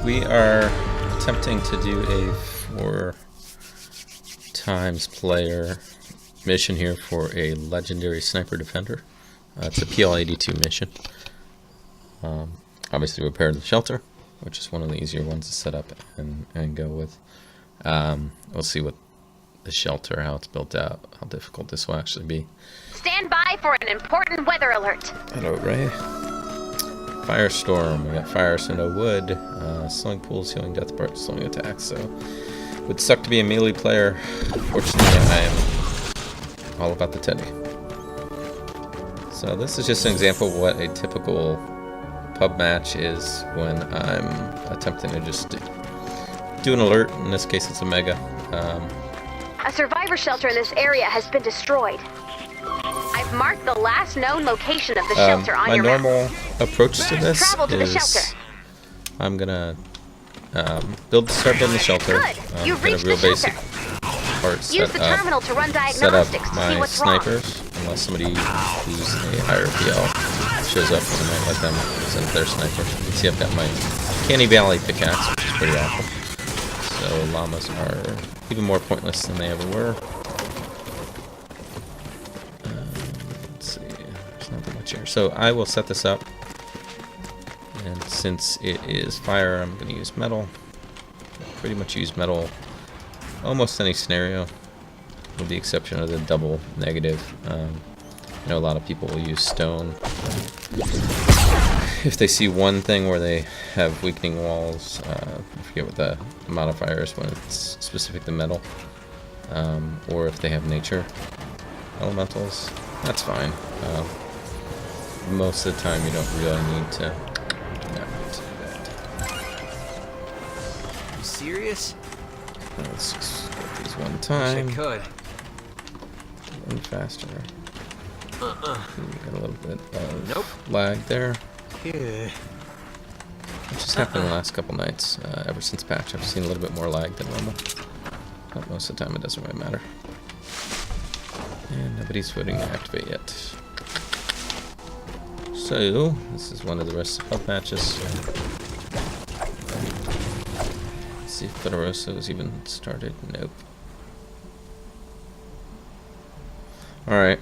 we are attempting to do a 4 times player mission here for a legendary sniper defender. It's a PL82 mission. Obviously repair the shelter, which is one of the easier ones to set up and go with. We'll see what the shelter, how it's built out, how difficult this will actually be. Stand by for an important weather alert. Hello, Ray. Firestorm. We got fire, so no wood. Slowing pools, healing death parts, slowing attacks. So, would suck to be a melee player. Fortunately, I am all about the teddy. So this is just an example of what a typical pub match is when I'm attempting to just do an alert. In this case, it's a mega. A survivor shelter in this area has been destroyed. I've marked the last known location of the shelter on your map. My normal approach to this is I'm gonna start building the shelter. You've get a reached real the basic shelter. part Use the terminal to run diagnostics to see my what's wrong. snipers, unless somebody who's a higher PL shows up, and I might let them send their sniper. You can see I've got my Canny Valley pickaxe, which is pretty awful. So llamas are even more pointless than they ever were. Let's see, there's not that much here. So I will set this up, and since it is fire, I'm going to use metal. Pretty much use metal almost any scenario, with the exception of the double negative. I know a lot of people will use stone if they see one thing where they have weakening walls. I forget what the modifier is when it's specific to metal, or if they have nature elementals. That's fine. Most of the time you don't really need to do that. You serious? Let's just get these one time. Wish I could. A little faster. We got a little bit of lag there. Yeah. Which has happened the last couple nights. Ever since patch, I've seen a little bit more lag than normal. But most of the time, it doesn't really matter. And nobody's voting to activate yet. So, this is one of the rest of the matches. Let's see if Federoso is even started. Nope. Alright,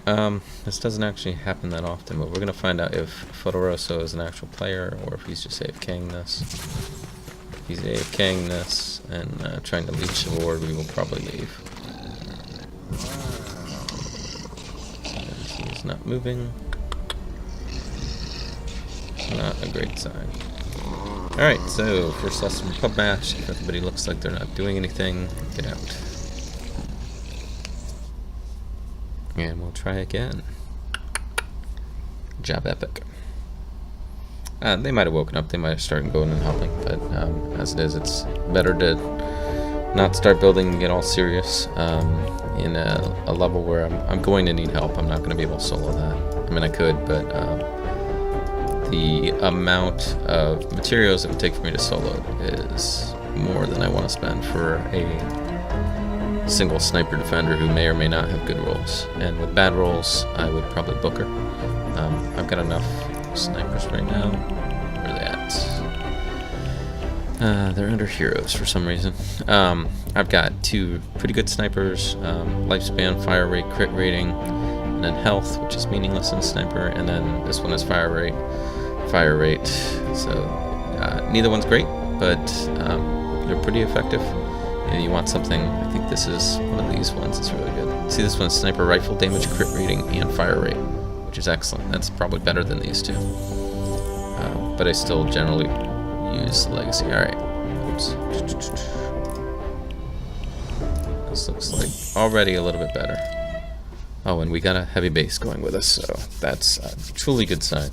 this doesn't actually happen that often, but we're going to find out if Federoso is an actual player or if he's just AFKing this. If he's AFKing this and trying to leech the ward, we will probably leave. And he's not moving. Not a great sign. Alright, so first lesson pub match. If everybody looks like they're not doing anything, get out. And we'll try again. Job epic. They might have woken up, they might have started going and helping, but as it is, it's better to not start building and get all serious in a level where I'm going to need help. I'm not going to be able to solo that. I mean, I could, but the amount of materials it would take for me to solo it is more than I want to spend for a single sniper defender who may or may not have good rolls. And with bad rolls, I would probably book her. I've got enough snipers right now. Where are they at? They're under heroes for some reason. I've got 2 pretty good snipers, lifespan, fire rate, crit rating, and then health, which is meaningless in a sniper, and then this one is fire rate. So neither one's great, but they're pretty effective. And you want something, I think this is one of these ones, it's really good. See, this one's sniper rifle, damage, crit rating, and fire rate, which is excellent. That's probably better than these 2. But I still generally use legacy. Alright. Oops. This looks like already a little bit better. Oh, and we got a heavy base going with us, so that's a truly good sign.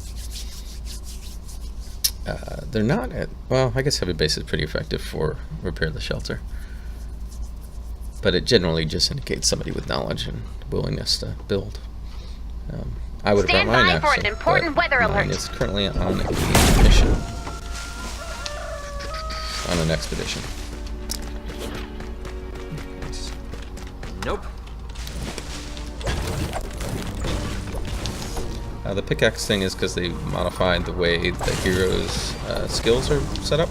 They're not at, well, I guess heavy base is pretty effective for repair the shelter. But it generally just indicates somebody with knowledge and willingness to build. I would have brought mine for an important weather mine alert. is currently on a mission. On an expedition. Nope. The pickaxe thing is because they modified the way the heroes' skills are set up.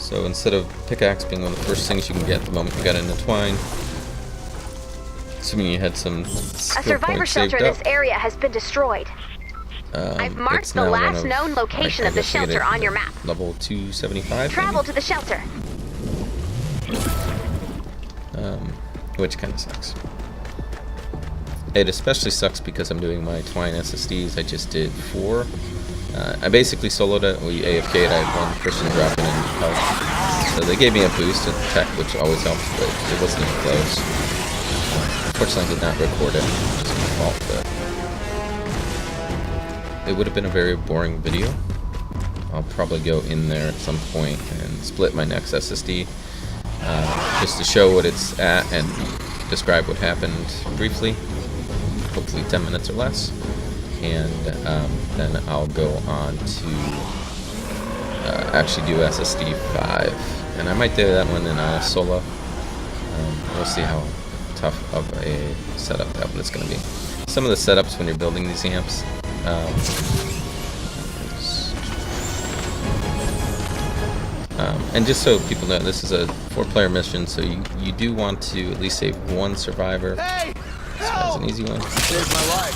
So instead of pickaxe being one of the first things you can get the moment you got into twine, assuming you had some A skill survivor points shelter saved in up, this area has been destroyed. I've marked it's the now one last known location I of the guess you get shelter it on your map. Level 275. Travel to the shelter. Which kind of sucks. It especially sucks because I'm doing my twine SSDs. I just did 4. I basically soloed it. We AFK'd. I had one person dropping in health. So they gave me a boost of tech, which always helps, but it wasn't even close. Unfortunately, I did not record it. It's my fault, but it would have been a very boring video. I'll probably go in there at some point and split my next SSD just to show what it's at and describe what happened briefly, hopefully 10 minutes or less, and then I'll go on to actually do SSD 5, and I might do that one in a solo. We'll see how tough of a setup that one is going to be. Some of the setups when you're building these amps, and just so people know, this is a 4-player mission, so you do want to at least save 1 survivor. Hey! This one's an easy one. Saved my life.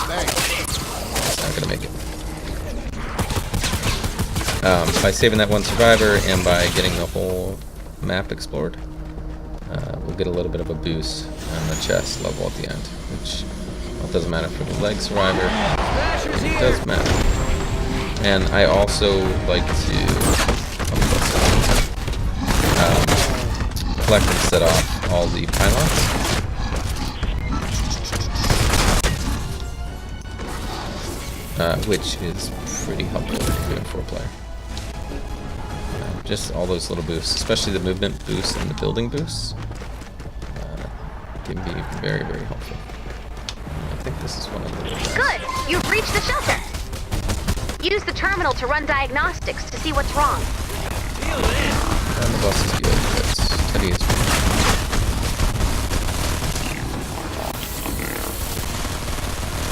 Thanks. It's not gonna make it. By saving that 1 survivor and by getting the whole map explored, we'll get a little bit of a boost on the chest level at the end, which, well, it doesn't matter for the leg survivor. It does matter. And I also like to collect and set off all the pylons. Which is pretty helpful if you're doing 4-player. Just all those little boosts, especially the movement boosts and the building boosts, can be very, very helpful. I think this is one of the guys. Good! You've reached the shelter! Use the terminal to run diagnostics to see what's wrong. And the boss is good, but Teddy is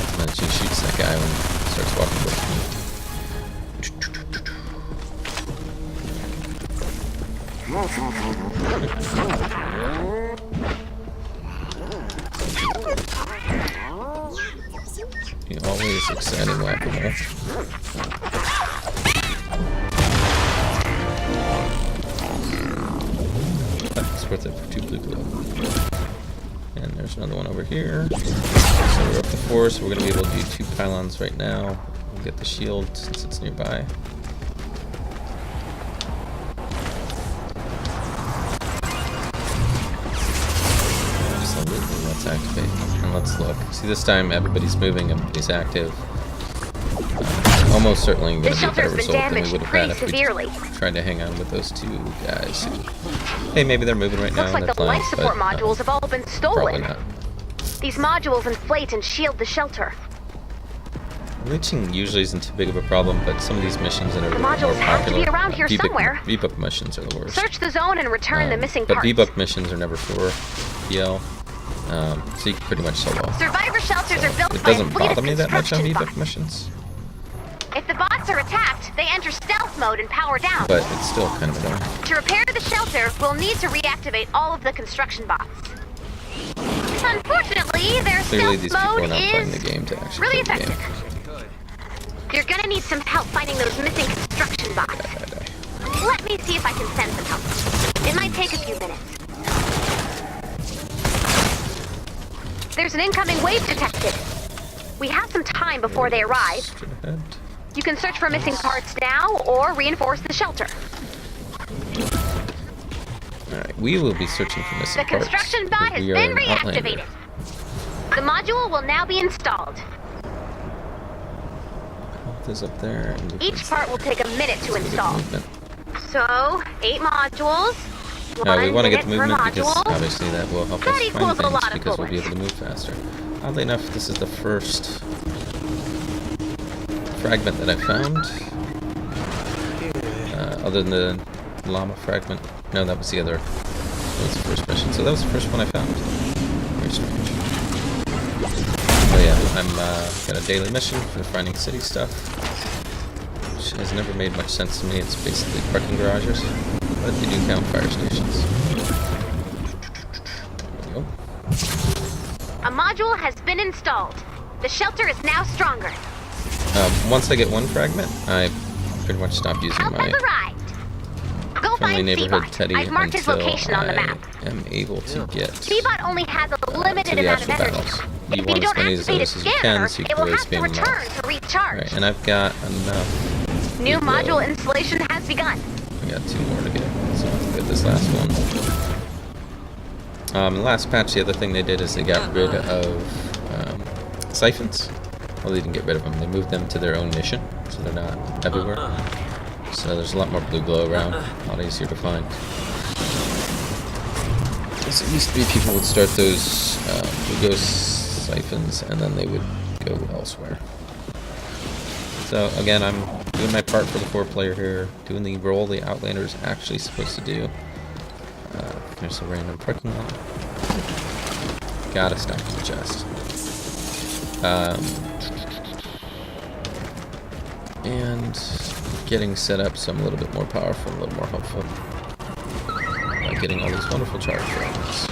and then she shoots that guy when he starts walking towards me. Always exciting whack-a-mole. That's worth it for 2 blue glow. And there's another one over here. So we're up to 4, so we're going to be able to do 2 pylons right now. We'll get the shield since it's nearby. Absolutely, let's activate. And let's look. See, this time everybody's moving, everybody's active. Almost certainly going to be a better result than we would have had if we tried to hang on with those 2 guys who, hey, maybe they're moving right now. Looks like the life support modules have all been stolen. Probably not. These modules inflate and shield the shelter. Reaching usually isn't too big of a problem, but some of these missions that are The more modules have to popular, be around here somewhere. V-Book missions are the worst. Search the zone and return the missing But parts. V-Book missions are never for PL, so you can pretty much solo. Survivor shelters are built It by a doesn't fleet bother of me that much on construction V-Book bots. missions, If the bots are attacked, they enter stealth mode and power down. but it's still kind of annoying. To repair the shelter, we'll need to reactivate all of the construction bots. Unfortunately, their Clearly stealth these people are mode not playing the is game to actually really play the effective. game. You're gonna need some help finding those missing construction bots. Let me see if I can send some help. It might take a few minutes. There's an incoming wave detected. We have some time before they arrive. Straight ahead. You can search for missing parts now or reinforce the shelter. Alright, we will be searching for missing The parts. construction bot has We are been an Outlander. reactivated. The module will now be installed. Health is up there. And Each part will take a minute to install. movement. So, 8 modules. We want to get the per movement because module. obviously that will help That us equals find a lot things of because we'll be bullets. able to move faster. Oddly enough, this is the first fragment that I found. Other than the llama fragment. No, that was the other. That was the first mission. So that was the first one I found. Very strange. Oh yeah, I'm got a daily mission for finding city stuff, which has never made much sense to me. It's basically parking garages. but they do count fire stations. There we go. A module has been installed. The shelter is now stronger. Once I get one fragment, I pretty much stop using Help has my arrived. Go friendly find neighborhood Seabot. Teddy I've marked his until location on the map. I am able to get Seabot only has a to limited the amount of actual energy. battles. If You you want as don't many of activate those its as you can, scanner, so you it can will really have to spam them return off. to recharge. Alright, and I've got enough. New Good module low. installation has begun. I got 2 more to get, so let's get this last one. The last patch, the other thing they did is they got rid of siphons. Well, they didn't get rid of them. They moved them to their own mission, so they're not everywhere. So there's a lot more blue glow around, a lot easier to find. Because it used to be people would start those blue ghost siphons, and then they would go elsewhere. So again, I'm doing my part for the 4-player here, doing the role the Outlander is actually supposed to do. There's a random parking lot. Gotta stop the chest. And getting set up so I'm a little bit more powerful, a little more helpful by getting all these wonderful charge fragments.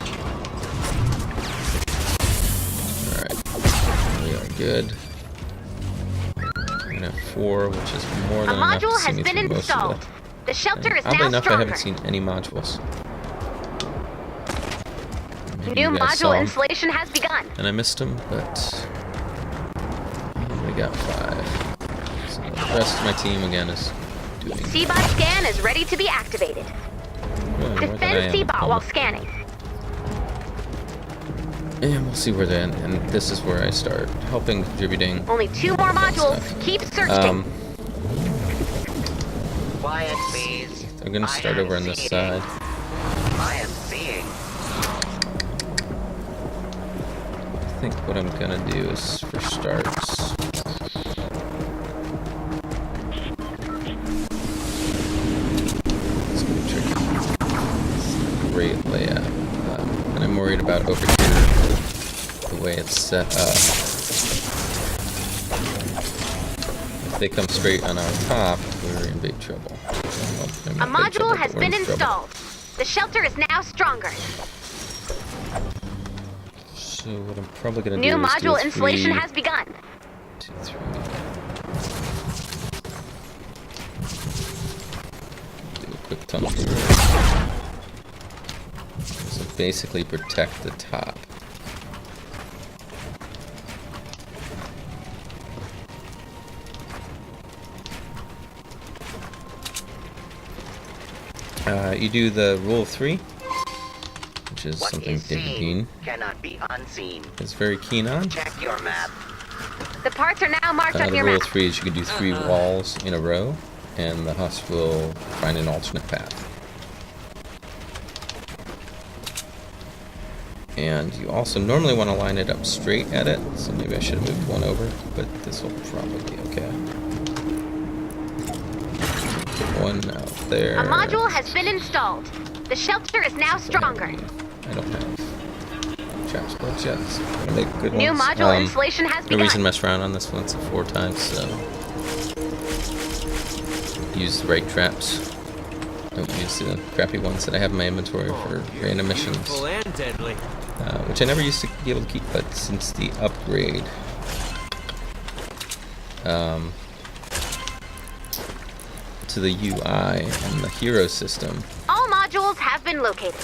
Alright, we are good. I'm gonna have 4, which is more A than enough to module see has me been through most installed. of The shelter is Oddly now enough, I stronger. haven't seen any modules. Maybe New you guys saw module 'em, installation has begun. and I missed them, but we got 5. So the rest of my team again is doing Seabot scan is ready to be activated. really more than I Defend am. Seabot while scanning. And we'll see where they end. And this is where I start helping, contributing. Only 2 more modules. stuff. Keep searching. Quiet, please. I'm gonna start over on this side. I am seeing. I think what I'm gonna do is, for starts, it's gonna be tricky. It's a great layout, and I'm worried about over here the way it's set up. If they come straight on our top, we're in big trouble. Well, maybe A not big trouble, module has but we're in been trouble. installed. The shelter is now stronger. So what I'm probably gonna New do is do module a installation 3, has begun. 2, 3. Do a quick tunnel here. So basically protect the top. You do the rule of 3, which is What something is David seen Dean cannot be unseen. is very keen on. Check your map. The parts are now marked on The your rule map. of 3 is you can do 3 walls in a row, and the husk will find an alternate path. And you also normally want to line it up straight at it, so maybe I should have moved one over, but this will probably be okay. Put one out there. A module has been installed. The shelter is now stronger. I don't have traps built yet, so I'm gonna make good New ones. module installation has No reason to begun. mess around on this one, it's 4 times, so use the right traps. Don't use the crappy ones that I have in my inventory for random missions, and deadly. which I never used to be able to keep, but since the upgrade, to the UI and the hero system, All modules have been located.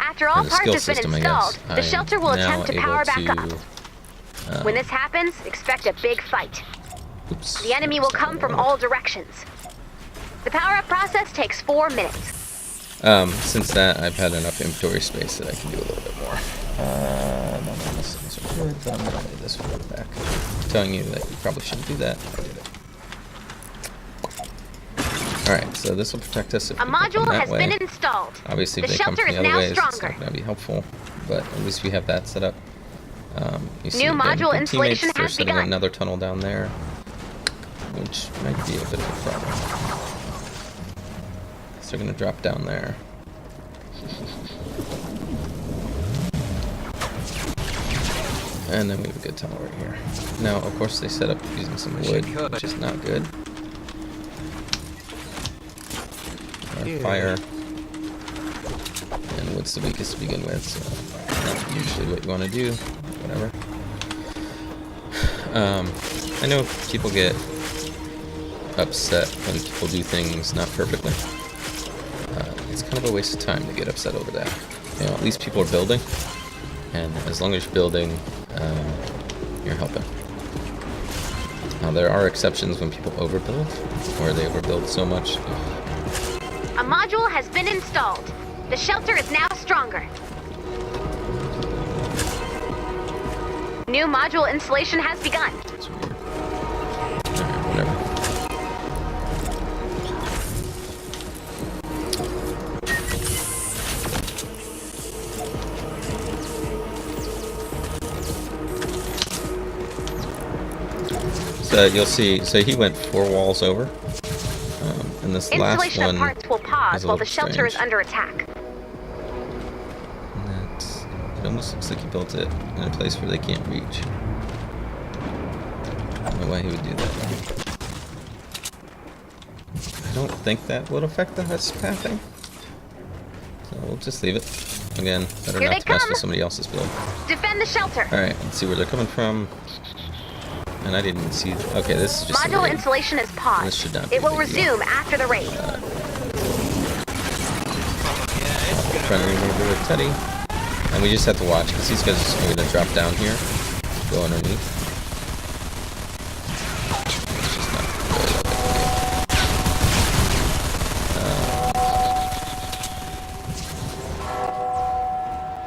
After all or the parts skill have been system, I installed, guess, the I'm shelter will now attempt to able power back to, up. When this happens, expect a big fight. oops, The enemy will come from all directions. The power-up process takes 4 minutes. Since that, I've had enough inventory space that I can do a little bit more. None of these things are good, but I'm gonna lay this one back. I'm telling you that you probably shouldn't do that. I did it. Alright, so this will protect us if A people come module that has way. been installed. Obviously, if The they come shelter from the is other now ways, it's stronger. not going to be helpful. But at least we have that set up. You see, New again, module good installation teammates, they're has setting begun. another tunnel down there, which might be a bit of a problem. So they're going to drop down there. And then we have a good tunnel right here. Now, of course, they set up using some wood, which is not good. Fire. And wood's the weakest to begin with, so not usually what you want to do. Whatever. I know people get upset when people do things not perfectly. It's kind of a waste of time to get upset over that. You know, at least people are building, and as long as you're building, you're helping. Now, there are exceptions when people overbuild, or they overbuild so much. A module has been installed. The shelter is now stronger. New module installation has begun. It's weird. Alright, whatever. So you'll see, so he went 4 walls over. And this last Installation one of parts will is pause a while the little shelter is strange. under attack. And it almost looks like he built it in a place where they can't reach. I don't know why he would do that. I don't think that would affect the husk pathing. So we'll just leave it. Again, better Here not they to mess come. with somebody else's build. Defend the shelter. Alright, let's see where they're coming from. And I didn't see... Okay, this is just a Module raid. installation is This paused. should not be It will a big deal. resume after the raid. Trying to remove with Teddy. And we just have to watch, because these guys are going to drop down here. Go underneath. It's just not really that big of a deal.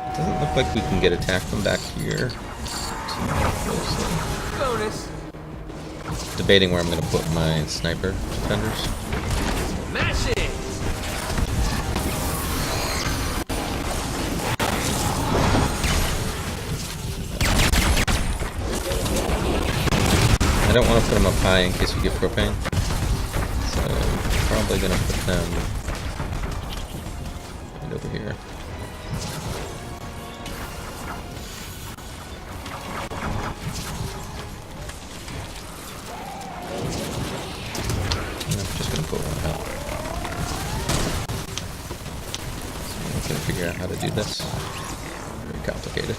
It doesn't look like we can get attacked from back here. Bonus. Debating where I'm going to put my sniper defenders. Mash it. I don't want to put them up high in case we get propane. So I'm probably going to put them right over here. And I'm just going to put one out. So I'm going to figure out how to do this. Very complicated.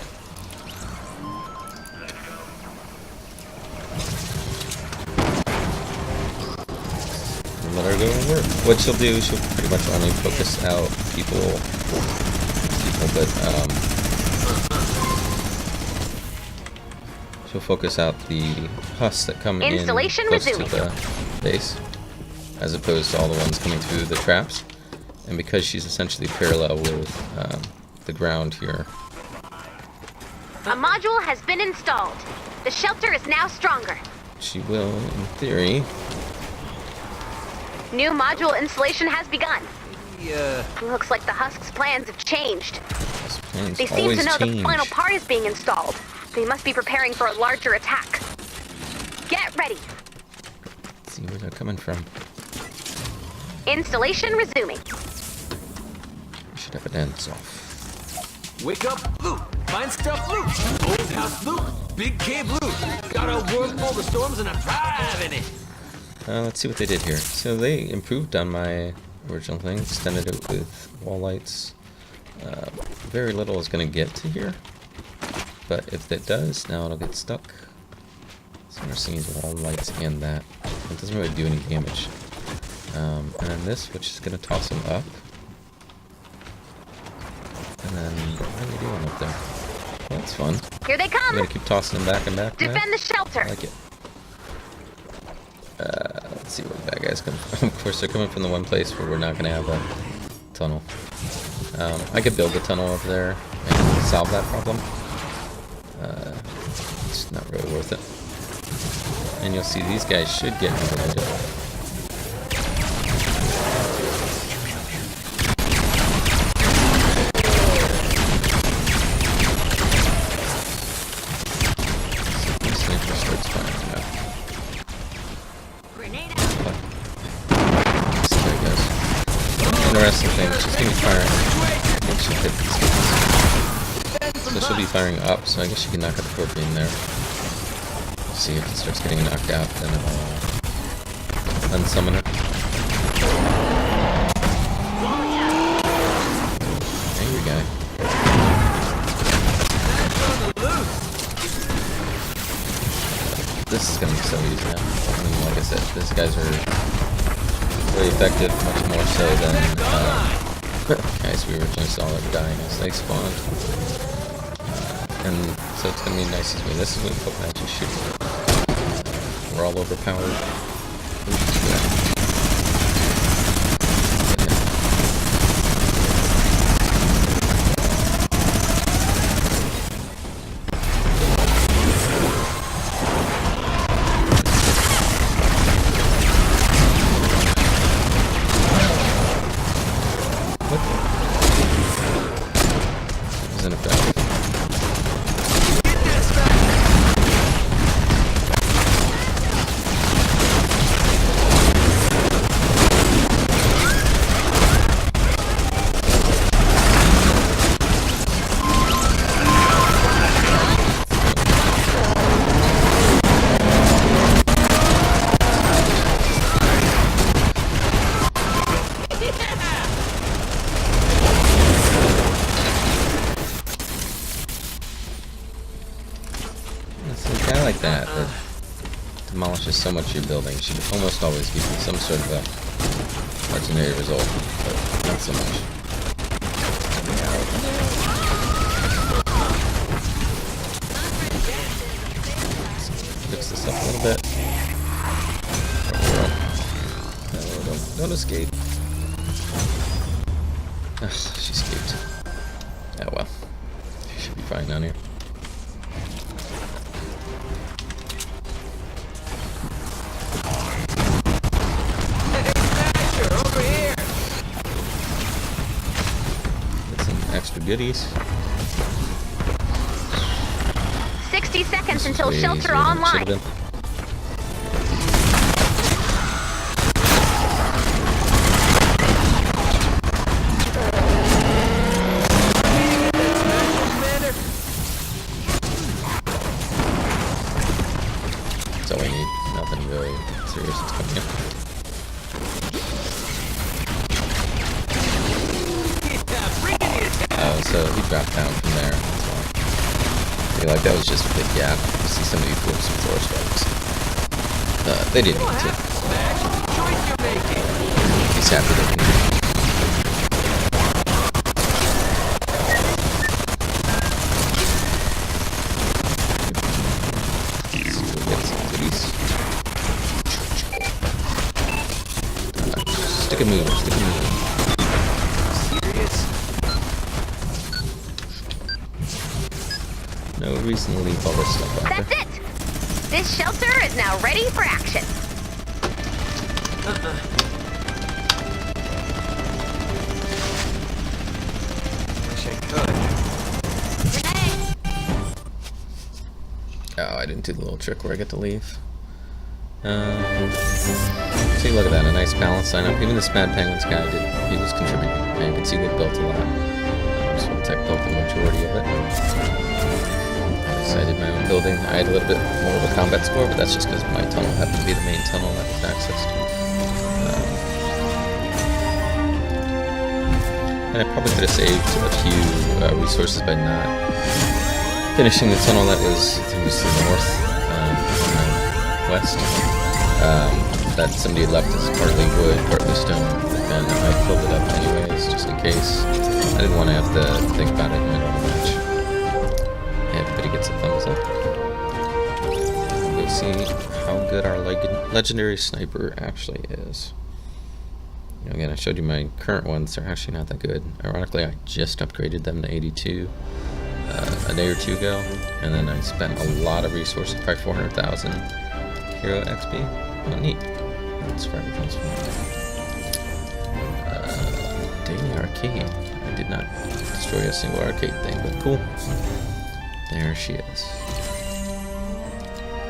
Let her go and work. What she'll do, she'll pretty much only focus out people, but she'll focus out the husks that come in Installation close resuming. to the base, as opposed to all the ones coming through the traps. And because she's essentially parallel with the ground here, A module has been installed. The shelter is now stronger. she will, in theory, New module installation has begun. Yeah. Looks like the Husk's plans have changed. these plans They seem always to know change. the final part is being installed. They must be preparing for a larger attack. Get ready. Let's see where they're coming from. Installation resuming. We should have it ends off. Wake up, loot. Find stuff, loot. Old house loot. Big cave loot. Got a world full of storms and I'm driving it. Let's see what they did here. So they improved on my original thing, extended it with wall lights. Very little is going to get to here, but if it does, now it'll get stuck. So we're seeing wall lights and that. It doesn't really do any damage. And then this, which is going to toss him up. And then, what are they doing up there? Well, that's fun. Here they I'm come. going to keep tossing him back and back. And back. Defend the shelter. I like it. Let's see where the bad guys come from. Of course, they're coming from the one place where we're not going to have a tunnel. I could build a tunnel over there and solve that problem. It's not really worth it. And you'll see these guys should get mutilated. Sniper starts firing now. There he goes. Interesting thing, she's gonna be firing. I think she'll hit these guys. So she'll be firing up, so I guess she can knock out the propane there. See if it starts getting knocked out, then it'll unsummon it. guy. This is gonna be so easy now. I mean, like I said, these guys are very effective, much more so than guys we originally saw that were dying as they spawned. And so it's gonna be nice as me. This is when Pokemon actually shoot. We're all overpowered. Like that demolishes so much of your building. Should almost always give you some sort of a legendary result, but not so much. Fix this up a little bit. No, don't escape. Ugh, she escaped. Oh well. She should be fine down here. Extra goodies. 60 seconds until shelter online. That's all I need. Nothing really serious is coming in. So he dropped down from there. That's why. I feel like that was just a big gap. You see somebody flip some floor spikes. They didn't need to. He's happy they didn't. Stick a move. Stick a move. No reason to leave all this stuff out there. That's it! This shelter is now ready for action. Wish I could. Oh, I didn't do the little trick where I get to leave. See, look at that, a nice balance sign up. Even this Mad Penguins guy he was contributing. And you can see they built a lot. So Tech built the majority of it. I did my own building. I had a little bit more of a combat score, but that's just because my tunnel happened to be the main tunnel that was access to. And I probably could have saved a few resources by not finishing the tunnel that was to the north, west. That somebody had left as partly wood, partly stone, and I filled it up anyways, just in case. I didn't want to have to think about it in the middle of the match. Everybody gets a thumbs up. We'll see how good our legendary sniper actually is. Again, I showed you my current ones. They're actually not that good. Ironically, I just upgraded them to 82 a day or two ago, and then I spent a lot of resources, probably 400,000 hero XP. Oh, neat. That's for everyone's Daily arcade. I did not destroy a single arcade thing, but cool. There she is.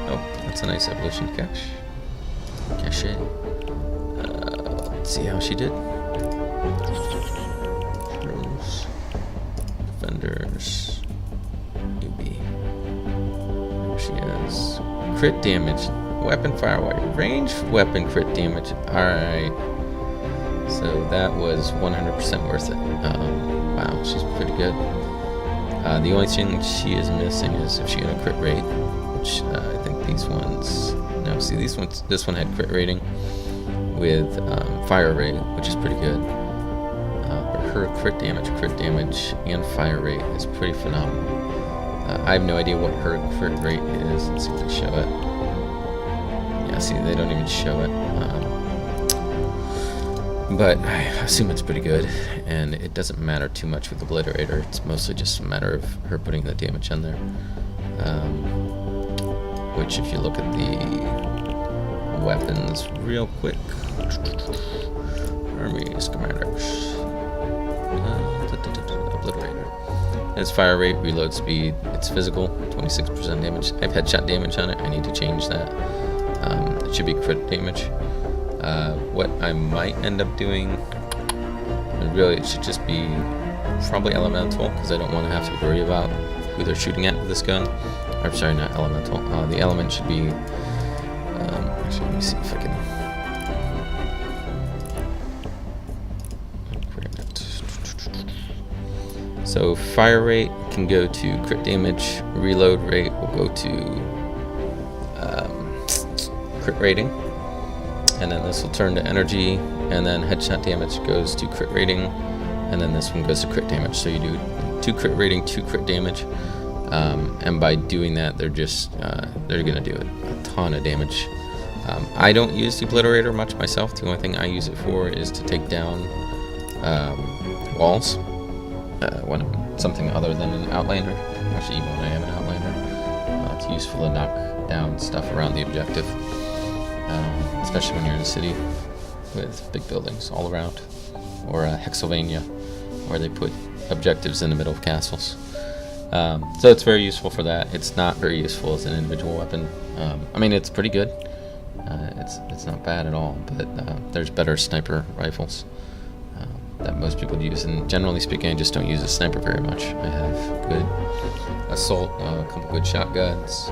Oh, that's a nice evolution cache. Cache. Let's see how she did. Rose. Defenders. Newbie. There she is. Crit damage. Weapon firewire. Range weapon crit damage. Alright. So that was 100% worth it. Wow, she's pretty good. The only thing she is missing is if she had a crit rate, which I think these ones. No, see these ones. This one had crit rating with fire rate, which is pretty good. But her crit damage, and fire rate is pretty phenomenal. I have no idea what her crit rate is. Let's see if they show it. Yeah, see, they don't even show it. But I assume it's pretty good, and it doesn't matter too much with the Obliterator. It's mostly just a matter of her putting the damage in there. Which, if you look at the weapons real quick, Army Schematics, Obliterator. Its fire rate, reload speed, it's physical, 26% damage. I have headshot damage on it. I need to change that. It should be crit damage. What I might end up doing, really, it should just be probably elemental, because I don't want to have to worry about who they're shooting at with this gun. Or sorry, not elemental. The element should be. Actually, let me see if I can. So fire rate can go to crit damage. Reload rate will go to crit rating. And then this will turn to energy, and then headshot damage goes to crit rating, and then this one goes to crit damage. So you do 2 crit rating, 2 crit damage, and by doing that, they're just they're gonna do a ton of damage. I don't use the Obliterator much myself. The only thing I use it for is to take down walls when I'm something other than an Outlander. Actually, even when I am an Outlander, it's useful to knock down stuff around the objective. Especially when you're in a city with big buildings all around, or Hexylvania, where they put objectives in the middle of castles. So it's very useful for that. It's not very useful as an individual weapon. I mean, it's pretty good. It's not bad at all, but there's better sniper rifles that most people use. And generally speaking, I just don't use a sniper very much. I have good assault, a couple good shotguns,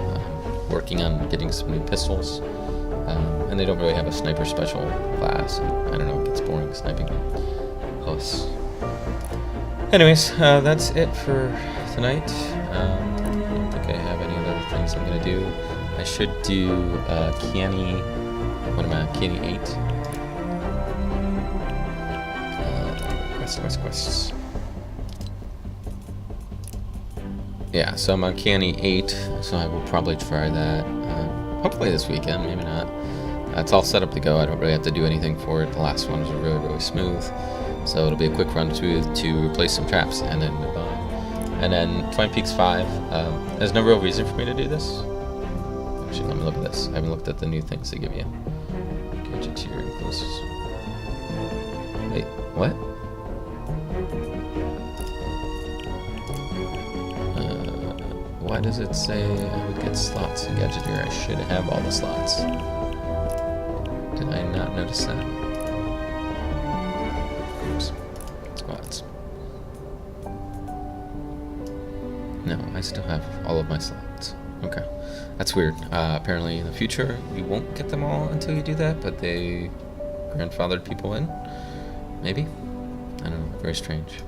working on getting some new pistols. And they don't really have a sniper special class. I don't know, it gets boring sniping. Plus. Anyways, that's it for tonight. I don't think I have any other things I'm gonna do. I should do Canny. What am I? Canny 8. Quests. Yeah, so I'm on Canny 8, so I will probably try that. Hopefully this weekend, maybe not. It's all set up to go. I don't really have to do anything for it. The last one was really, really smooth. So it'll be a quick run to replace some traps and then move on. And then Twin Peaks 5. There's no real reason for me to do this. Actually, let me look at this. I haven't looked at the new things they give you. Gadget tier inclusives. Wait, what? Why does it say I would get slots in Gadgeteer? I should have all the slots. Did I not notice that? Oops. Squads. No, I still have all of my slots. Okay. That's weird. Apparently in the future, you won't get them all until you do that, but they grandfathered people in. Maybe? I don't know. Very strange.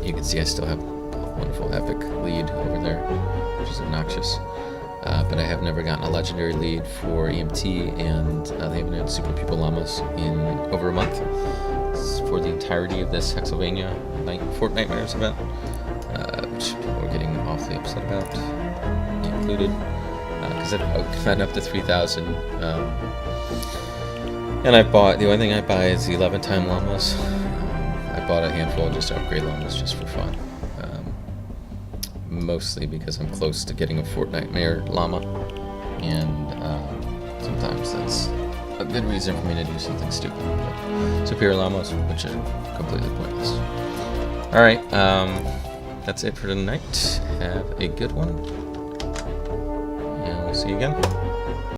You can see I still have wonderful epic lead over there, which is obnoxious. But I have never gotten a legendary lead for EMT, and they haven't had Super Pupil Llamas in over a month. This is for the entirety of this Hexylvania Fort Nightmares event, which people are getting awfully upset about, me included, because I've gotten up to 3,000. And I bought, the only thing I buy is the 11-time llamas. I bought a handful just to upgrade llamas just for fun. Mostly because I'm close to getting a Fort Nightmare llama, and sometimes that's a good reason for me to do something stupid. But superior llamas, which are completely pointless. Alright, that's it for tonight. Have a good one, and we'll see you again.